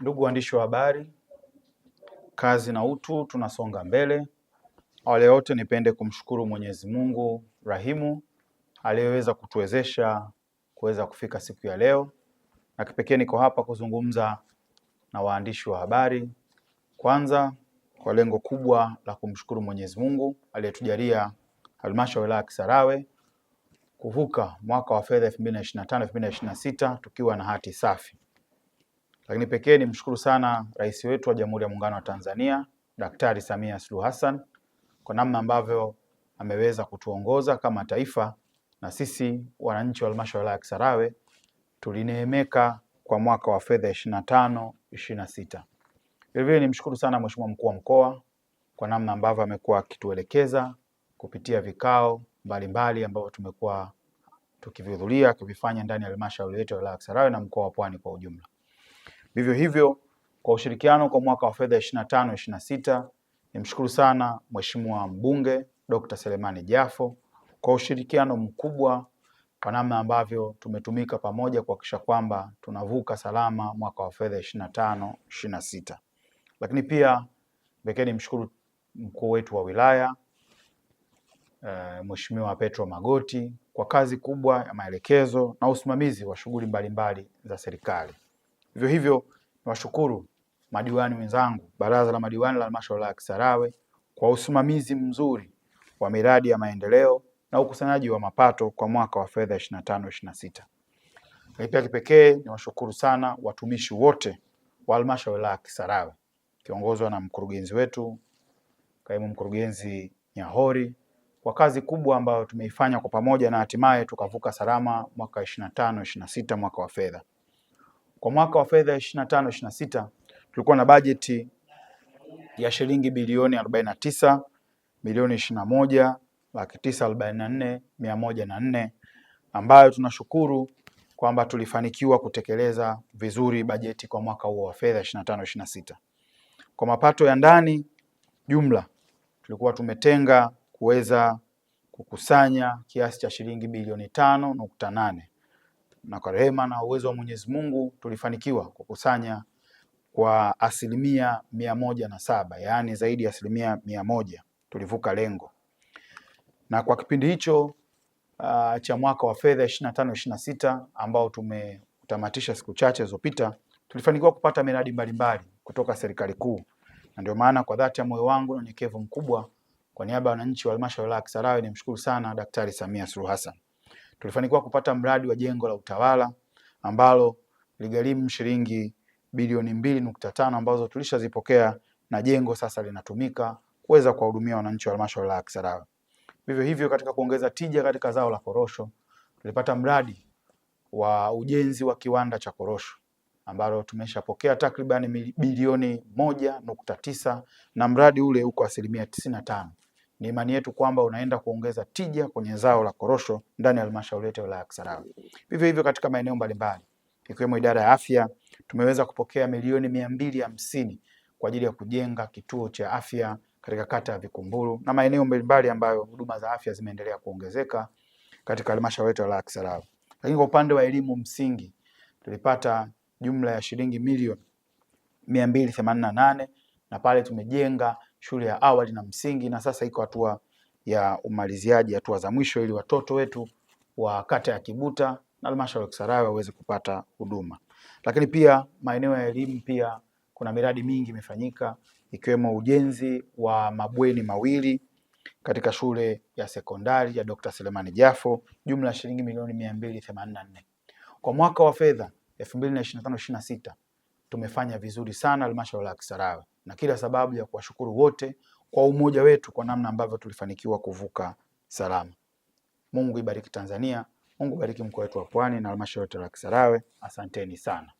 Ndugu waandishi wa habari, kazi na utu, tunasonga mbele. Awali yote nipende kumshukuru Mwenyezi Mungu Rahimu aliyeweza kutuwezesha kuweza kufika siku ya leo, na kipekee niko hapa kuzungumza na waandishi wa habari, kwanza kwa lengo kubwa la kumshukuru Mwenyezi Mungu aliyetujalia halmashauri ya wilaya ya Kisarawe kuvuka mwaka wa fedha 2025-2026 tukiwa na hati safi. Lakini pekee nimshukuru sana Rais wetu wa Jamhuri ya Muungano wa Tanzania, Daktari Samia Suluhu Hassan, kwa namna ambavyo ameweza kutuongoza kama taifa, na sisi wananchi wa halmashauri ya wilaya ya Kisarawe tulineemeka kwa mwaka wa fedha 25-26. Vilevile nimshukuru sana Mheshimiwa Mkuu wa Mkoa kwa namna ambavyo amekuwa akituelekeza kupitia vikao mbalimbali ambavyo tumekuwa tukivihudhuria kuvifanya ndani ya halmashauri yetu ya wilaya ya Kisarawe na mkoa wa Pwani kwa ujumla. Vivyo hivyo kwa ushirikiano kwa mwaka wa fedha 25-26, nimshukuru sana Mheshimiwa Mbunge Dr. Selemani Jafo kwa ushirikiano mkubwa kwa namna ambavyo tumetumika pamoja kuhakikisha kwamba tunavuka salama mwaka wa fedha 25-26. Lakini pia pekee nimshukuru mkuu wetu wa wilaya Mheshimiwa Petro Magoti kwa kazi kubwa ya maelekezo na usimamizi wa shughuli mbalimbali za serikali. Vivyo hivyo niwashukuru madiwani wenzangu, baraza la madiwani la halmashauri ya Kisarawe kwa usimamizi mzuri wa miradi ya maendeleo na ukusanyaji wa mapato kwa mwaka wa fedha 25-26. Pia kipekee niwashukuru sana watumishi wote wa halmashauri ya Kisarawe kiongozwa na mkurugenzi wetu, kaimu mkurugenzi Nyahori, kwa kazi kubwa ambayo tumeifanya kwa pamoja na hatimaye tukavuka salama mwaka 25-26 mwaka wa fedha. Kwa mwaka wa fedha 25-26 tulikuwa na bajeti ya shilingi bilioni 49,21,944,104 ambayo tunashukuru kwamba tulifanikiwa kutekeleza vizuri bajeti kwa mwaka huo wa fedha 25-26. Kwa mapato ya ndani jumla tulikuwa tumetenga kuweza kukusanya kiasi cha shilingi bilioni 5.8, na kwa rehema na uwezo wa Mwenyezi Mungu tulifanikiwa kukusanya kwa 107%, yaani zaidi ya 100%, tulivuka lengo. Na kwa kipindi hicho cha mwaka wa fedha 25-26 ambao tumetamatisha siku chache zilizopita, tulifanikiwa kupata miradi mbalimbali kutoka serikali kuu, na ndio maana kwa dhati ya moyo wangu na unyenyekevu mkubwa kwa niaba ya wananchi wa halmashauri ya Kisarawe nimshukuru sana Daktari Samia Suluhu Hassan. Tulifanikiwa kupata mradi wa jengo la utawala ambalo ligharimu shilingi bilioni 2.5 ambazo tulishazipokea na jengo sasa linatumika kuweza kuwahudumia wananchi wa halmashauri ya Kisarawe. Vivyo hivyo katika kuongeza tija katika zao la korosho, tulipata mradi wa ujenzi wa kiwanda cha korosho ambalo tumeshapokea takriban bilioni 1.9 na mradi ule uko 95%. Ni imani yetu kwamba unaenda kuongeza tija kwenye zao la korosho ndani ya halmashauri yetu ya wilaya ya Kisarawe. Vivyo hivyo katika maeneo mbalimbali ikiwemo idara ya afya tumeweza kupokea milioni 250 kwa ajili ya kujenga kituo cha afya katika kata ya Vikumburu na maeneo mbalimbali ambayo huduma za afya zimeendelea kuongezeka katika halmashauri yetu ya wilaya ya Kisarawe. Lakini kwa upande wa elimu msingi tulipata jumla ya shilingi milioni 288 na pale tumejenga shule ya awali na msingi, na sasa iko hatua ya umaliziaji, hatua za mwisho, ili watoto wetu wa kata ya Kibuta na halmashauri ya Kisarawe waweze kupata huduma. Lakini pia maeneo ya elimu pia kuna miradi mingi imefanyika ikiwemo ujenzi wa mabweni mawili katika shule ya sekondari ya Dr. Selemani Jafo, jumla ya shilingi milioni 284. Kwa mwaka wa fedha 2025-26 tumefanya vizuri sana halmashauri ya Kisarawe, na kila sababu ya kuwashukuru wote kwa umoja wetu kwa namna ambavyo tulifanikiwa kuvuka salama. Mungu ibariki Tanzania, Mungu ibariki mkoa wetu wa Pwani na halmashauri ya Kisarawe. Asanteni sana.